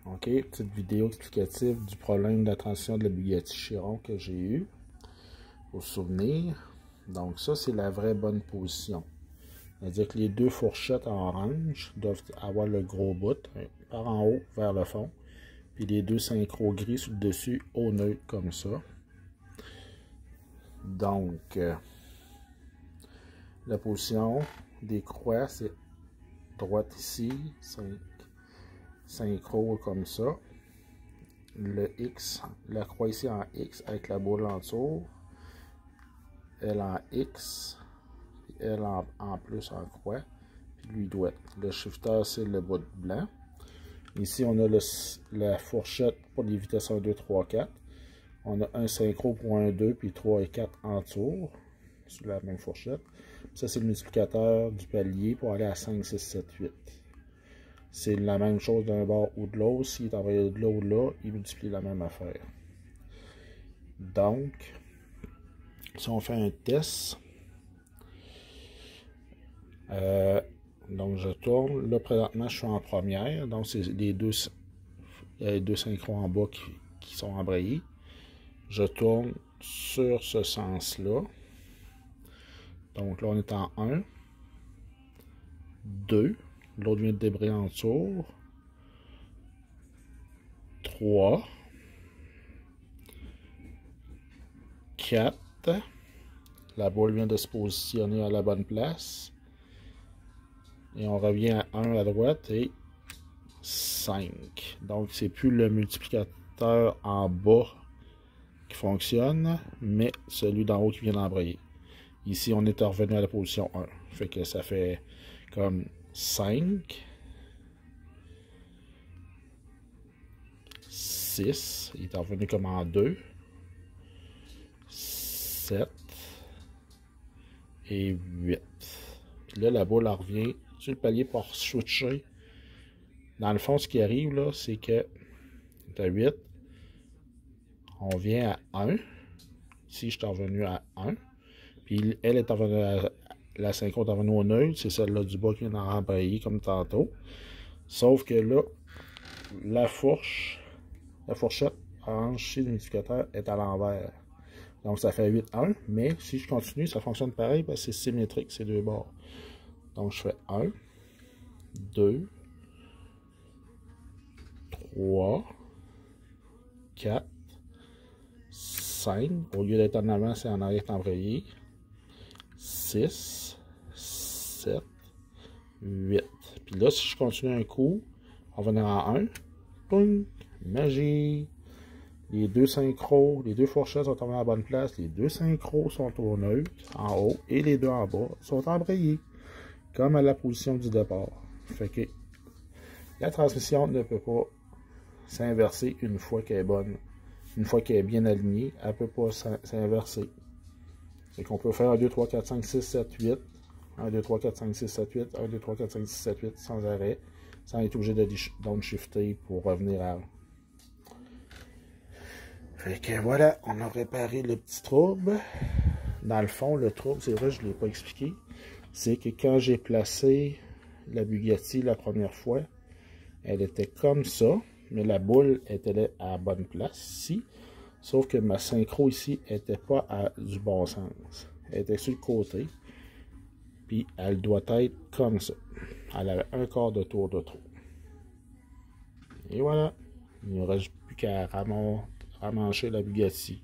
Ok, petite vidéo explicative du problème de la transition de la Bugatti Chiron que j'ai eu. Au souvenir. Donc ça, c'est la vraie bonne position. C'est-à-dire que les deux fourchettes en orange doivent avoir le gros bout, par en haut vers le fond. Puis les deux synchro gris sur le dessus, au neutre, comme ça. Donc, la position des croix, c'est droite ici, synchro comme ça. Le X, la croix ici en X avec la boule en dessous. Elle en X, elle en plus en croix, puis lui douette. Le shifter, c'est le bout blanc. Ici, on a la fourchette pour les vitesses 1, 2, 3, 4. On a un synchro pour 1, 2, puis 3 et 4 en tour, sur la même fourchette. Ça, c'est le multiplicateur du palier pour aller à 5, 6, 7, 8. C'est la même chose d'un bord ou de l'autre. S'il est envoyé de là ou de là, il multiplie la même affaire. Donc, si on fait un test, donc je tourne, là présentement je suis en première, donc c'est les deux synchros en bas qui sont embrayés. Je tourne sur ce sens-là, donc là on est en 1, 2, l'autre vient de débrayer en tour, 3, 4, la boule vient de se positionner à la bonne place. Et on revient à 1 à droite et 5. Donc, c'est plus le multiplicateur en bas qui fonctionne, mais celui d'en haut qui vient d'embrayer. Ici, on est revenu à la position 1. Fait que ça fait comme 5, 6, il est revenu comme en 2, 7 et 8. Puis là, la boule revient sur le palier pour switcher. Dans le fond, ce qui arrive là, c'est que de 8, on vient à 1. Ici, je suis revenu à 1. Puis elle est revenue à la 50 est revenue au neutre. C'est celle-là du bas qui vient d'en rembrayer comme tantôt. Sauf que là, la fourchette orange chez le multiplicateur est à l'envers. Donc ça fait 8, 1. Mais si je continue, ça fonctionne pareil parce que c'est symétrique, ces deux bords. Donc je fais 1, 2, 3, 4, 5. Au lieu d'être en avant, c'est en arrière embrayé. 6, 7, 8. Puis là, si je continue un coup, on va venir en 1. Boum, magie. Les deux synchros, les deux fourchettes sont à la bonne place. Les deux synchros sont au neutre, en haut, et les deux en bas sont embrayés, comme à la position du départ. Fait que la transmission ne peut pas s'inverser une fois qu'elle est bonne. Une fois qu'elle est bien alignée, elle ne peut pas s'inverser. C'est qu'on peut faire 1, 2, 3, 4, 5, 6, 7, 8. 1, 2, 3, 4, 5, 6, 7, 8. 1, 2, 3, 4, 5, 6, 7, 8 sans arrêt. Sans être obligé de downshifter pour revenir à 1. Fait que voilà, on a réparé le petit trouble. Dans le fond, le trouble, c'est vrai, je ne l'ai pas expliqué. C'est que quand j'ai placé la Bugatti la première fois, elle était comme ça, mais la boule était à la bonne place ici. Sauf que ma synchro ici n'était pas du bon sens. Elle était sur le côté. Puis elle doit être comme ça. Elle avait un quart de tour de trop. Et voilà. Il ne reste plus qu'à ramancher la Bugatti.